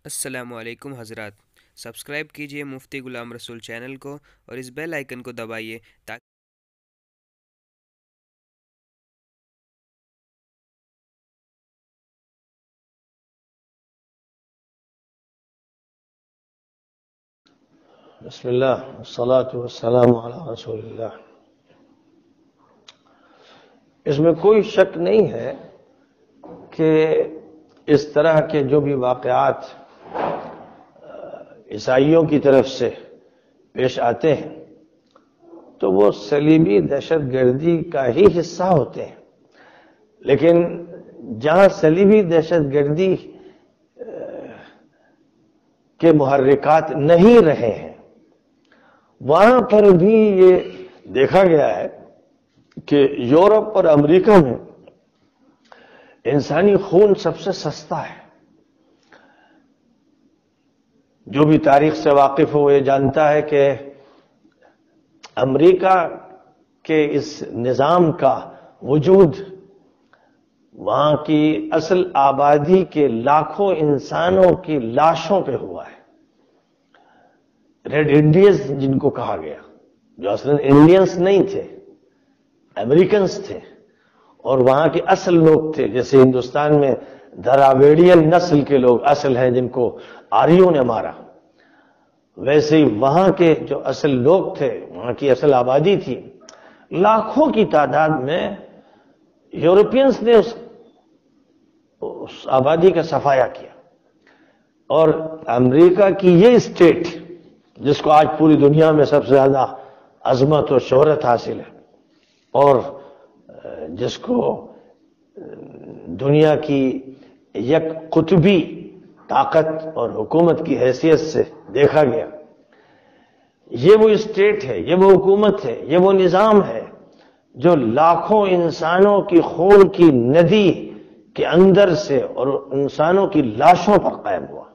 السلام علیکم حضرات، سبسکرائب کیجئے مفتی غلام رسول چینل کو اور اس بیل آئیکن کو دبائیے تاکہ بسم اللہ والصلاة والسلام علی رسول اللہ۔ اس میں کوئی شک نہیں ہے کہ اس طرح کے جو بھی واقعات عیسائیوں کی طرف سے پیش آتے ہیں تو وہ صلیبی دہشت گردی کا ہی حصہ ہوتے ہیں، لیکن جہاں صلیبی دہشت گردی کے محرکات نہیں رہے ہیں وہاں پر بھی یہ دیکھا گیا ہے کہ یورپ اور امریکہ میں انسانی خون سب سے سستا ہے۔ جو بھی تاریخ سے واقف ہو یہ جانتا ہے کہ امریکہ کے اس نظام کا وجود وہاں کی اصل آبادی کے لاکھوں انسانوں کی لاشوں پہ ہوا ہے۔ ریڈ انڈیز جن کو کہا گیا، جو اصل انڈینز نہیں تھے، امریکنز تھے، اور وہاں کے اصل لوگ تھے، جیسے ہندوستان میں دراویڑین نسل کے لوگ اصل ہیں جن کو آریوں نے مارا، ویسے ہی وہاں کے جو اصل لوگ تھے، وہاں کی اصل آبادی تھی، لاکھوں کی تعداد میں یورپینز نے اس آبادی کا صفایا کیا، اور امریکہ کی یہ اسٹیٹ جس کو آج پوری دنیا میں سب سے زیادہ عظمت و شہرت حاصل ہے اور جس کو دنیا کی یک قطبی طاقت اور حکومت کی حیثیت سے دیکھا گیا، یہ وہ اسٹیٹ ہے، یہ وہ حکومت ہے، یہ وہ نظام ہے جو لاکھوں انسانوں کی خون کی ندی کے اندر سے اور انسانوں کی لاشوں پر قائم ہوا۔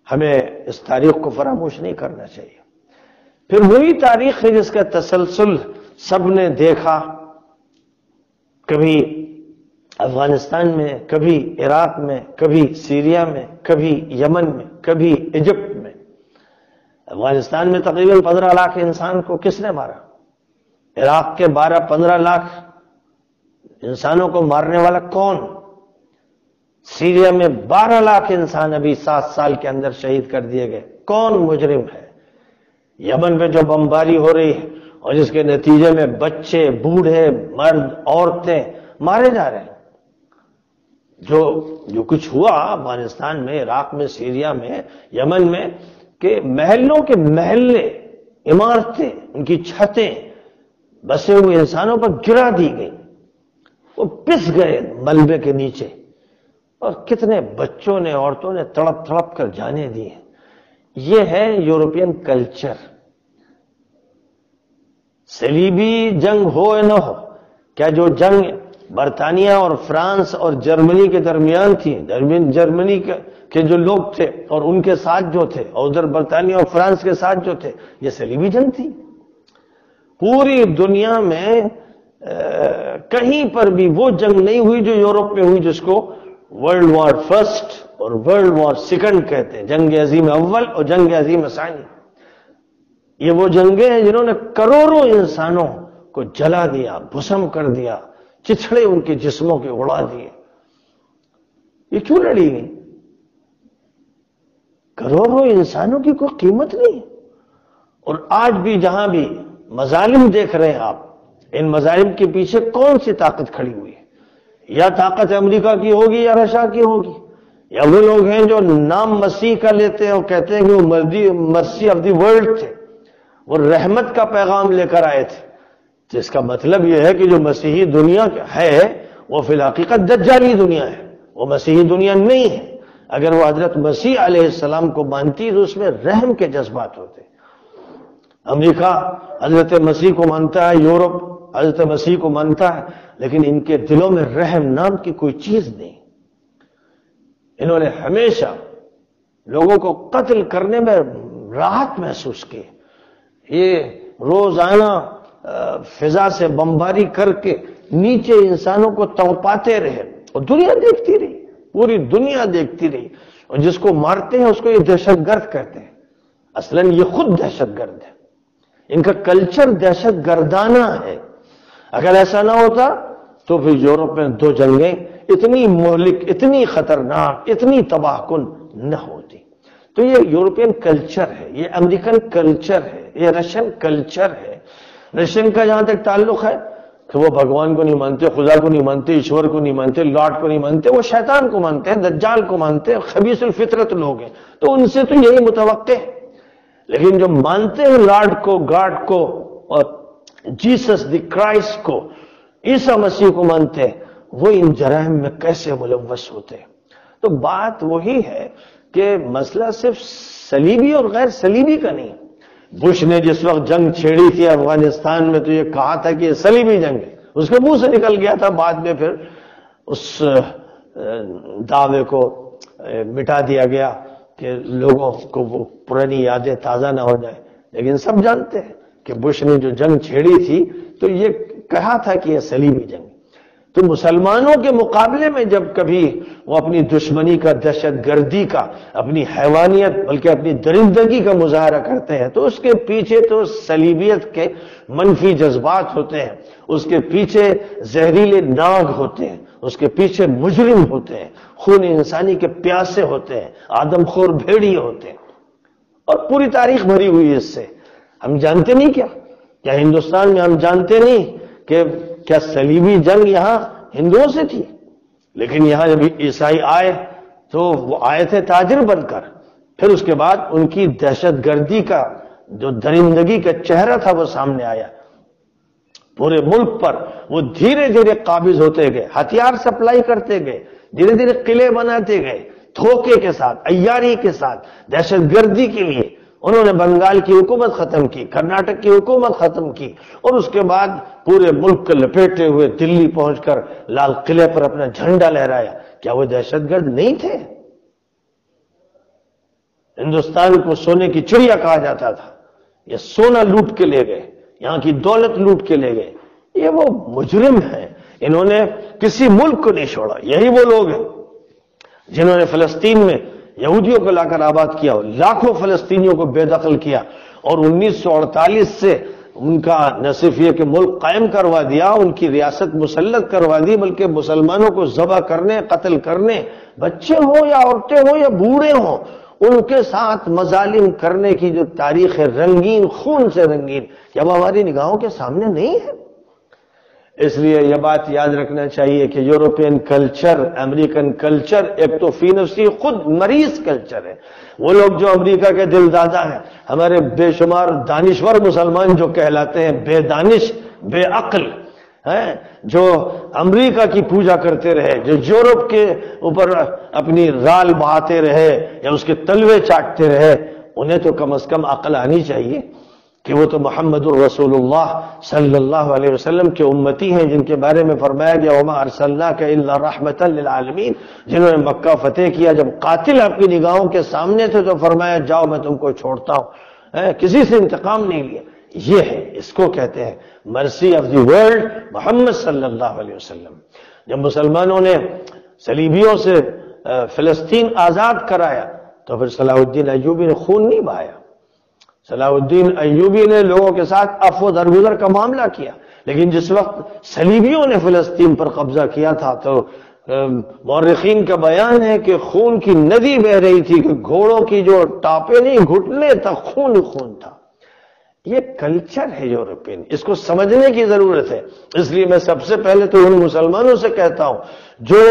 ہمیں اس تاریخ کو فراموش نہیں کرنا چاہیے۔ پھر وہی تاریخ ہے جس کا تسلسل سب نے دیکھا، کبھی افغانستان میں، کبھی عراق میں، کبھی سیریا میں، کبھی یمن میں، کبھی ایجپٹ میں۔ افغانستان میں تقریباً 15 لاکھ انسان کو کس نے مارا؟ عراق کے 12-15 لاکھ انسانوں کو مارنے والا کون؟ سیریا میں 12 لاکھ انسان ابھی 7 سال کے اندر شہید کر دیے گئے، کون مجرم ہے؟ یمن میں جو بمباری ہو رہی ہے اور جس کے نتیجے میں بچے، بوڑھے، مرد، عورتیں مارے جا رہے ہیں۔ جو کچھ ہوا افغانستان میں، عراق میں، سیریا میں، یمن میں، کہ محلوں کے محلے، عمارتیں، ان کی چھتیں بسے ہوئے انسانوں پر گرا دی گئی، وہ پس گئے ملبے کے نیچے، اور کتنے بچوں نے، عورتوں نے تڑپ تڑپ کر جانیں دی ہیں۔ یہ ہے یورپین کلچر۔ صلیبی جنگ ہو یا نہ ہو، کیا جو جنگ برطانیہ اور فرانس اور جرمنی کے درمیان تھی، جرمنی کے جو لوگ تھے اور ان کے ساتھ جو تھے، اور ادھر برطانیہ اور فرانس کے ساتھ جو تھے، یہ صلیبی جنگ تھی۔ پوری دنیا میں کہیں پر بھی وہ جنگ نہیں ہوئی جو یورپ میں ہوئی، جس کو ورلڈ وار فرسٹ اور ورلڈ وار سیکنڈ کہتے ہیں، جنگ عظیم اول اور جنگ عظیم ثانی۔ یہ وہ جنگیں ہیں جنہوں نے کروڑوں انسانوں کو جلا دیا، بھسم کر دیا، چچھڑے ان کے جسموں کے اڑا دیے۔ یہ کیوں لڑی گئی؟ کروڑوں انسانوں کی کوئی قیمت نہیں۔ اور آج بھی جہاں بھی مظالم دیکھ رہے ہیں آپ، ان مظالم کے پیچھے کون سی طاقت کھڑی ہوئی ہے؟ یا طاقت امریکہ کی ہوگی یا رشیا کی ہوگی، یا وہ لوگ ہیں جو نام مسیح کا لیتے ہیں اور کہتے ہیں کہ وہ مرسی آف دی ورلڈ تھے، وہ رحمت کا پیغام لے کر آئے تھے، جس کا مطلب یہ ہے کہ جو مسیحی دنیا ہے وہ فی الحقیقت دجالی دنیا ہے، وہ مسیحی دنیا نہیں ہے۔ اگر وہ حضرت مسیح علیہ السلام کو مانتی تو اس میں رحم کے جذبات ہوتے۔ امریکہ حضرت مسیح کو مانتا ہے، یورپ حضرت مسیح کو مانتا ہے، لیکن ان کے دلوں میں رحم نام کی کوئی چیز نہیں۔ انہوں نے ہمیشہ لوگوں کو قتل کرنے میں راحت محسوس کی۔ یہ روزانہ فضا سے بمباری کر کے نیچے انسانوں کو تڑپاتے رہے اور دنیا دیکھتی رہی، پوری دنیا دیکھتی رہی۔ اور جس کو مارتے ہیں اس کو یہ دہشت گرد کہتے ہیں. اصلاً یہ خود دہشت گرد ہے. ان کا کلچر دہشت گردانہ ہے. اگر ایسا نہ ہوتا تو پھر یورپ میں 2 جنگیں اتنی مہلک، اتنی خطرناک، اتنی تباہ کن نہ ہوتی. تو یہ یورپین کلچر ہے، یہ امریکن کلچر ہے، یہ رشین کلچر ہے. رشین کا جہاں تک تعلق ہے کہ وہ بھگوان کو نہیں مانتے، خدا کو نہیں مانتے، ایشور کو نہیں مانتے، لاڈ کو نہیں مانتے، وہ شیطان کو مانتے ہیں، دجال کو مانتے ہیں، خبیث الفطرت لوگ ہیں. تو ان سے تو یہی متوقع ہے. لیکن جو مانتے ہیں لاڈ کو، گاڈ کو، اور جیسس دی کرائسٹ کو، عیسیٰ مسیح کو مانتے ہیں، وہ ان جرائم میں کیسے ملوث ہوتے ہیں؟ تو بات وہی ہے کہ مسئلہ صرف صلیبی اور غیر صلیبی کا نہیں. بش نے جس وقت جنگ چھیڑی تھی افغانستان میں تو یہ کہا تھا کہ یہ صلیبی جنگ ہے. اس کے منہ سے نکل گیا تھا، بعد میں پھر اس دعوے کو مٹا دیا گیا کہ لوگوں کو وہ پرانی یادیں تازہ نہ ہو جائیں. لیکن سب جانتے ہیں کہ بش نے جو جنگ چھیڑی تھی تو یہ کہا تھا کہ یہ صلیبی جنگ. تو مسلمانوں کے مقابلے میں جب کبھی وہ اپنی دشمنی کا، دہشت گردی کا، اپنی حیوانیت بلکہ اپنی درندگی کا مظاہرہ کرتے ہیں تو اس کے پیچھے تو صلیبیت کے منفی جذبات ہوتے ہیں، اس کے پیچھے زہریلے ناگ ہوتے ہیں، اس کے پیچھے مجرم ہوتے ہیں، خون انسانی کے پیاسے ہوتے ہیں، آدم خور بھیڑیے ہوتے ہیں. اور پوری تاریخ بھری ہوئی ہے اس سے. ہم جانتے نہیں کیا ہندوستان میں ہم جانتے نہیں کہ کیا صلیبی جنگ یہاں ہندوؤں سے تھی؟ لیکن یہاں جب عیسائی آئے تو وہ آئے تھے تاجر بن کر. پھر اس کے بعد ان کی دہشت گردی کا جو درندگی کا چہرہ تھا وہ سامنے آیا. پورے ملک پر وہ دھیرے دھیرے قابض ہوتے گئے، ہتھیار سپلائی کرتے گئے، دھیرے دھیرے قلعے بناتے گئے، دھوکے کے ساتھ، عیاری کے ساتھ، دہشت گردی کے لیے. انہوں نے بنگال کی حکومت ختم کی، کرناٹک کی حکومت ختم کی، اور اس کے بعد پورے ملک کو لپیٹے ہوئے دلی پہنچ کر لال قلعے پر اپنا جھنڈا لہرایا. کیا وہ دہشت گرد نہیں تھے؟ ہندوستان کو سونے کی چڑیا کہا جاتا تھا. یہ سونا لوٹ کے لے گئے، یہاں کی دولت لوٹ کے لے گئے. یہ وہ مجرم ہیں، انہوں نے کسی ملک کو نہیں چھوڑا. یہی وہ لوگ ہیں جنہوں نے فلسطین میں یہودیوں کو لا کر آباد کیا، لاکھوں فلسطینیوں کو بے دخل کیا، اور 1948 سے ان کا نہ صرف یہ کہ ملک قائم کروا دیا، ان کی ریاست مسلط کروا دی، بلکہ مسلمانوں کو ذبح کرنے، قتل کرنے، بچے ہوں یا عورتیں ہوں یا بوڑھے ہوں، ان کے ساتھ مظالم کرنے کی جو تاریخ ہے، رنگین، خون سے رنگین، کیا وہ ہماری نگاہوں کے سامنے نہیں ہے؟ اس لیے یہ بات یاد رکھنا چاہیے کہ یورپین کلچر، امریکن کلچر ایک تو فی نفسی خود مریض کلچر ہے. وہ لوگ جو امریکہ کے دل دادا ہیں، ہمارے بے شمار دانشور مسلمان جو کہلاتے ہیں، بے دانش، بے عقل ہیں، جو امریکہ کی پوجا کرتے رہے، جو یورپ کے اوپر اپنی رال بہاتے رہے یا اس کے تلوے چاٹتے رہے، انہیں تو کم از کم عقل آنی چاہیے کہ وہ تو محمد الرسول اللہ صلی اللہ علیہ وسلم کے امتی ہیں، جن کے بارے میں فرمایا گیا وما ارسلناک الا رحمتا للعالمین. جنہوں نے مکہ فتح کیا، جب قاتل آپ کی نگاہوں کے سامنے تھے تو فرمایا جاؤ میں تم کو چھوڑتا ہوں، کسی سے انتقام نہیں لیا. یہ ہے، اس کو کہتے ہیں مرسی آف دی ورلڈ محمد صلی اللہ علیہ وسلم. جب مسلمانوں نے صلیبیوں سے فلسطین آزاد کرایا تو پھر صلاح الدین ایوبی نے خون نہیں بہایا. صلاح الدین ایوبی نے لوگوں کے ساتھ عفو درگزر کا معاملہ کیا. لیکن جس وقت صلیبیوں نے فلسطین پر قبضہ کیا تھا تو مورخین کا بیان ہے کہ خون کی ندی بہ رہی تھی، کہ گھوڑوں کی جو ٹاپے نہیں، گھٹنے تک خون خون تھا. یہ کلچر ہے یورپین، اس کو سمجھنے کی ضرورت ہے. اس لیے میں سب سے پہلے تو ان مسلمانوں سے کہتا ہوں جو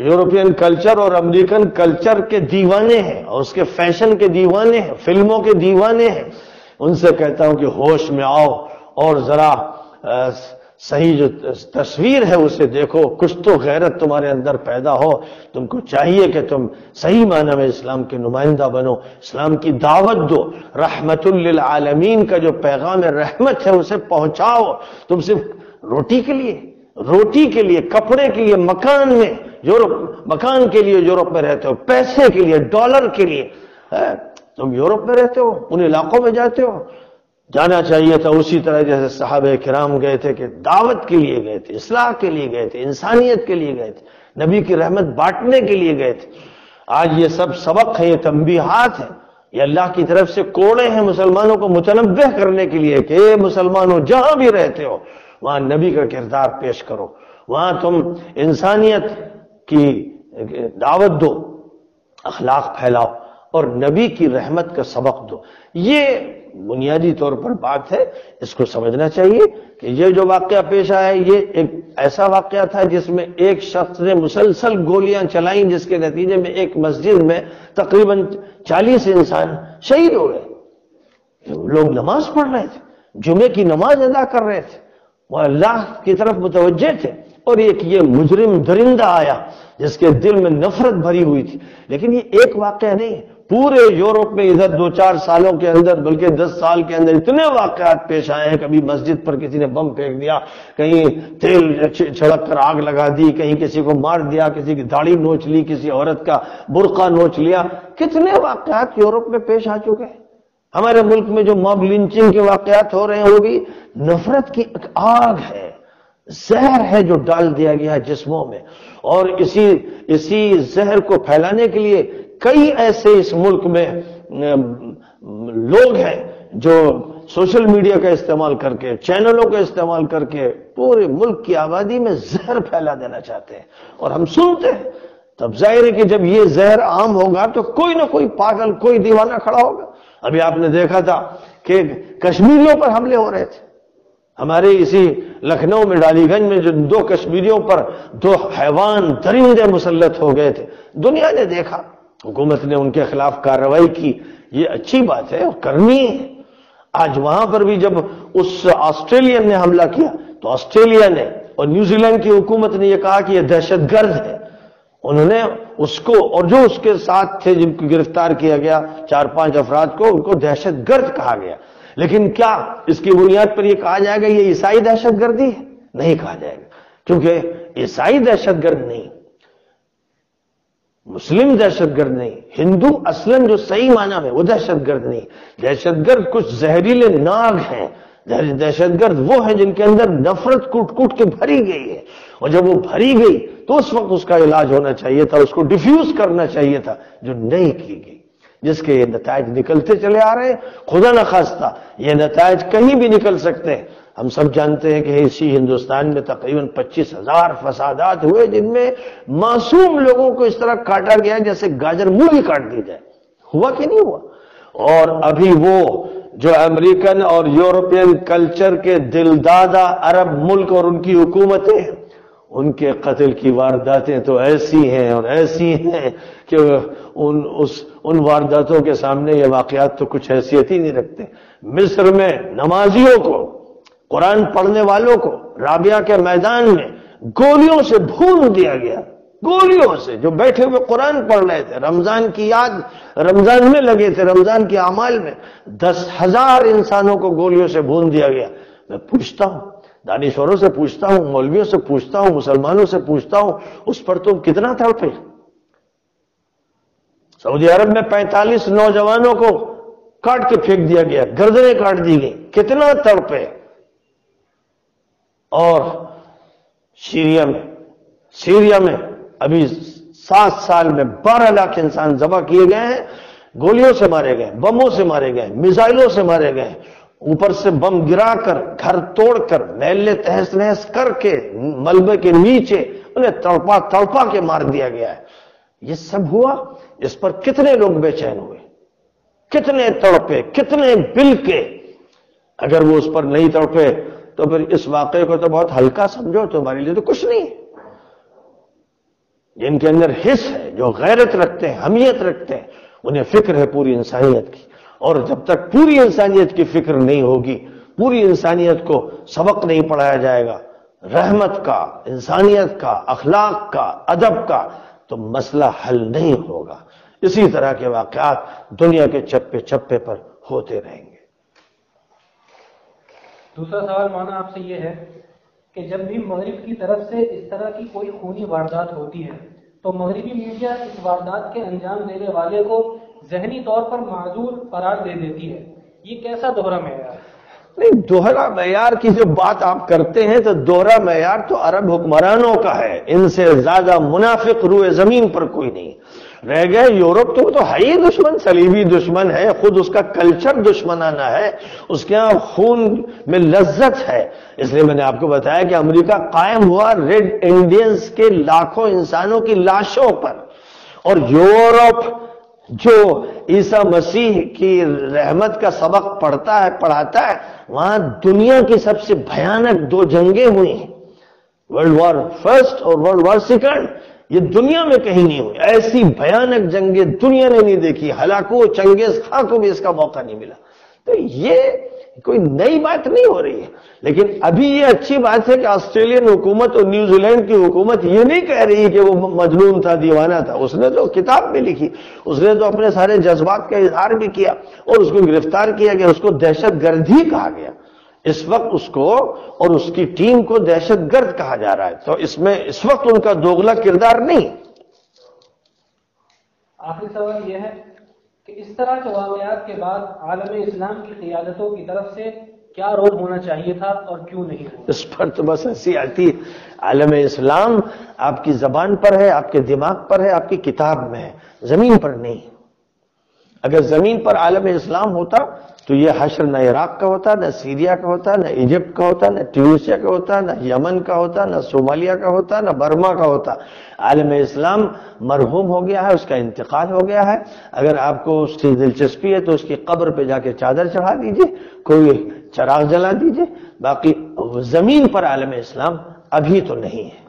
یورپین کلچر اور امریکن کلچر کے دیوانے ہیں اور اس کے فیشن کے دیوانے ہیں، فلموں کے دیوانے ہیں، ان سے کہتا ہوں کہ ہوش میں آؤ اور ذرا صحیح جو تصویر ہے اسے دیکھو. کچھ تو غیرت تمہارے اندر پیدا ہو. تم کو چاہیے کہ تم صحیح معنی میں اسلام کے نمائندہ بنو، اسلام کی دعوت دو، رحمت للعالمین کا جو پیغام رحمت ہے اسے پہنچاؤ. تم صرف روٹی کے لیے، کپڑے کے لیے، مکان کے لیے یورپ میں رہتے ہو، پیسے کے لیے، ڈالر کے لیے تم یورپ میں رہتے ہو، ان علاقوں میں جاتے ہو. جانا چاہیے تھا اسی طرح جیسے صحابہ کرام گئے تھے، کہ دعوت کے لیے گئے تھے، اصلاح کے لیے گئے تھے، انسانیت کے لیے گئے تھے، نبی کی رحمت بانٹنے کے لیے گئے تھے. آج یہ سب سبق ہیں، یہ تنبیہات ہیں، یہ اللہ کی طرف سے کوڑے ہیں مسلمانوں کو متنبہ کرنے کے لیے کہ اے مسلمانوں جہاں بھی رہتے ہو وہاں نبی کا کردار پیش کرو، وہاں تم انسانیت کی دعوت دو، اخلاق پھیلاؤ اور نبی کی رحمت کا سبق دو۔ یہ بنیادی طور پر بات ہے، اس کو سمجھنا چاہیے کہ یہ جو واقعہ پیش آیا ہے یہ ایک ایسا واقعہ تھا جس میں ایک شخص نے مسلسل گولیاں چلائیں، جس کے نتیجے میں ایک مسجد میں تقریباً 40 انسان شہید ہو گئے۔ لوگ نماز پڑھ رہے تھے، جمعے کی نماز ادا کر رہے تھے، وہ اللہ کی طرف متوجہ تھے، اور ایک یہ مجرم درندہ آیا جس کے دل میں نفرت بھری ہوئی تھی۔ لیکن یہ ایک واقعہ نہیں ہے، پورے یورپ میں ادھر 2-4 سالوں کے اندر بلکہ 10 سال کے اندر اتنے واقعات پیش آئے ہیں۔ کبھی مسجد پر کسی نے بم پھینک دیا، کہیں تیل چھڑک کر آگ لگا دی، کہیں کسی کو مار دیا، کسی کی داڑھی نوچ لی، کسی عورت کا برقع نوچ لیا۔ کتنے واقعات یورپ میں پیش آ چکے ہیں۔ ہمارے ملک میں جو موب لنچنگ کے واقعات ہو رہے ہیں وہ بھی نفرت کی ایک آگ ہے، زہر ہے جو ڈال دیا گیا ہے جسموں میں، اور اسی زہر کو پھیلانے کے لیے کئی ایسے اس ملک میں لوگ ہیں جو سوشل میڈیا کا استعمال کر کے، چینلوں کا استعمال کر کے پورے ملک کی آبادی میں زہر پھیلا دینا چاہتے ہیں، اور ہم سنتے ہیں۔ تب ظاہر ہے کہ جب یہ زہر عام ہوگا تو کوئی نہ کوئی پاگل، کوئی دیوانہ کھڑا ہوگا۔ ابھی آپ نے دیکھا تھا کہ کشمیریوں پر حملے ہو رہے تھے، ہمارے اسی لکھنؤ میں ڈالی گنج میں جو 2 کشمیریوں پر 2 حیوان درندے مسلط ہو گئے تھے، دنیا نے دیکھا، حکومت نے ان کے خلاف کارروائی کی، یہ اچھی بات ہے اور کرنی ہے۔ آج وہاں پر بھی جب اس آسٹریلین نے حملہ کیا تو آسٹریلیا نے اور نیوزی لینڈ کی حکومت نے یہ کہا کہ یہ دہشت گرد ہے، انہوں نے اس کو اور جو اس کے ساتھ تھے جن کو گرفتار کیا گیا 4-5 افراد کو، ان کو دہشت گرد کہا گیا۔ لیکن کیا اس کی بنیاد پر یہ کہا جائے گا یہ عیسائی دہشت گردی ہے؟ نہیں کہا جائے گا، کیونکہ عیسائی دہشت گرد نہیں، مسلم دہشت گرد نہیں، ہندو اصلاً جو صحیح معنی میں وہ دہشت گرد نہیں۔ دہشت گرد کچھ زہریلے ناگ ہیں، دہشت گرد وہ ہیں جن کے اندر نفرت کوٹ کوٹ کے بھری گئی ہے، اور جب وہ بھری گئی تو اس وقت اس کا علاج ہونا چاہیے تھا، اس کو ڈیفیوز کرنا چاہیے تھا، جو نہیں کی گئی، جس کے یہ نتائج نکلتے چلے آ رہے ہیں۔ خدا نخواستہ یہ نتائج کہیں بھی نکل سکتے ہیں۔ ہم سب جانتے ہیں کہ اسی ہندوستان میں تقریباً 25,000 فسادات ہوئے جن میں معصوم لوگوں کو اس طرح کاٹا گیا جیسے گاجر مولی کاٹ دی جائے۔ ہوا کہ نہیں ہوا؟ اور ابھی وہ جو امریکن اور یورپین کلچر کے دلدادہ عرب ملک اور ان کی حکومتیں، ان کے قتل کی وارداتیں تو ایسی ہیں اور ایسی ہیں کہ ان وارداتوں کے سامنے یہ واقعات تو کچھ حیثیت ہی نہیں رکھتے۔ مصر میں نمازیوں کو، قرآن پڑھنے والوں کو رابعہ کے میدان میں گولیوں سے بھون دیا گیا، گولیوں سے، جو بیٹھے ہوئے قرآن پڑھ رہے تھے، رمضان کی یاد رمضان میں لگے تھے، رمضان کے اعمال میں 10,000 انسانوں کو گولیوں سے بھون دیا گیا۔ میں پوچھتا ہوں، دانشوروں سے پوچھتا ہوں، مولویوں سے پوچھتا ہوں، مسلمانوں سے پوچھتا ہوں، اس پر تم کتنا تڑپے؟ سعودی عرب میں 45 نوجوانوں کو کاٹ کے پھینک دیا گیا، گردنیں کاٹ دی گئی، کتنا تڑپے؟ اور سیریا میں ابھی 7 سال میں 12 لاکھ انسان ذبح کیے گئے ہیں، گولیوں سے مارے گئے، بموں سے مارے گئے، میزائلوں سے مارے گئے، اوپر سے بم گرا کر، گھر توڑ کر، محلے تہس نہس کر کے، ملبے کے نیچے انہیں تڑپا تڑپا کے مار دیا گیا ہے۔ یہ سب ہوا، اس پر کتنے لوگ بے چین ہوئے، کتنے تڑپے، کتنے بل کے۔ اگر وہ اس پر نہیں تڑپے تو پھر اس واقعے کو تو بہت ہلکا سمجھو، تمہارے لیے تو کچھ نہیں ہے۔ جن کے اندر حس ہے، جو غیرت رکھتے ہیں، حمیت رکھتے ہیں، انہیں فکر ہے پوری انسانیت کی، اور جب تک پوری انسانیت کی فکر نہیں ہوگی، پوری انسانیت کو سبق نہیں پڑھایا جائے گا رحمت کا، انسانیت کا، اخلاق کا، ادب کا، تو مسئلہ حل نہیں ہوگا۔ اسی طرح کے واقعات دنیا کے چپے چپے پر ہوتے رہیں گے۔ دوسرا سوال مولانا آپ سے یہ ہے کہ جب بھی مغرب کی طرف سے اس طرح کی کوئی خونی واردات ہوتی ہے تو مغربی میڈیا اس واردات کے انجام دینے والے کو ذہنی طور پر معذور قرار دے دیتی ہے، یہ کیسا دوہرا معیار ہے؟ نہیں، دوہرا معیار کی جو بات آپ کرتے ہیں تو دوہرا معیار تو عرب حکمرانوں کا ہے، ان سے زیادہ منافق روئے زمین پر کوئی نہیں۔ رہ گئے یورپ تو ہے ہی دشمن، صلیبی دشمن ہے، خود اس کا کلچر دشمنانہ ہے، اس کے ہاں خون میں لذت ہے۔ اس لیے میں نے آپ کو بتایا کہ امریکہ قائم ہوا ریڈ انڈینز کے لاکھوں انسانوں کی لاشوں پر، اور یورپ جو عیسیٰ مسیح کی رحمت کا سبق پڑھاتا ہے، وہاں دنیا کی سب سے بھیانک 2 جنگیں ہوئی ہیں، ورلڈ وار فرسٹ اور ورلڈ وار سیکنڈ۔ یہ دنیا میں کہیں نہیں ہوئی، ایسی بھیانک جنگیں دنیا نے نہیں دیکھی، ہلاکو چنگیز خان کو بھی اس کا موقع نہیں ملا۔ تو یہ کوئی نئی بات نہیں ہو رہی ہے، لیکن ابھی یہ اچھی بات ہے کہ آسٹریلین حکومت اور نیوزی لینڈ کی حکومت یہ نہیں کہہ رہی کہ وہ مجنون تھا، دیوانہ تھا، اس نے تو کتاب بھی لکھی، اس نے تو اپنے سارے جذبات کا اظہار بھی کیا، اور اس کو گرفتار کیا گیا، اس کو دہشت گرد ہی کہا گیا۔ اس وقت اس کو اور اس کی ٹیم کو دہشت گرد کہا جا رہا ہے، تو اس وقت ان کا دوغلا کردار نہیں۔ آخری سوال یہ ہے کہ اس طرح کے واقعات کے بعد عالم اسلام کی قیادتوں کی طرف سے کیا رول ہونا چاہیے تھا اور کیوں نہیں ہوا؟ اس پر تو بس ہنسی آتی ہے۔ عالم اسلام آپ کی زبان پر ہے، آپ کے دماغ پر ہے، آپ کی کتاب میں ہے، زمین پر نہیں۔ اگر زمین پر عالم اسلام ہوتا تو یہ حشر نہ عراق کا ہوتا، نہ سیریا کا ہوتا، نہ ایجپٹ کا ہوتا، نہ ٹیونسیا کا ہوتا، نہ یمن کا ہوتا، نہ صومالیہ کا ہوتا، نہ برما کا ہوتا۔ عالم اسلام مرحوم ہو گیا ہے، اس کا انتقال ہو گیا ہے۔ اگر آپ کو اس کی دلچسپی ہے تو اس کی قبر پہ جا کے چادر چڑھا دیجئے، کوئی چراغ جلا دیجئے، باقی زمین پر عالم اسلام ابھی تو نہیں ہے۔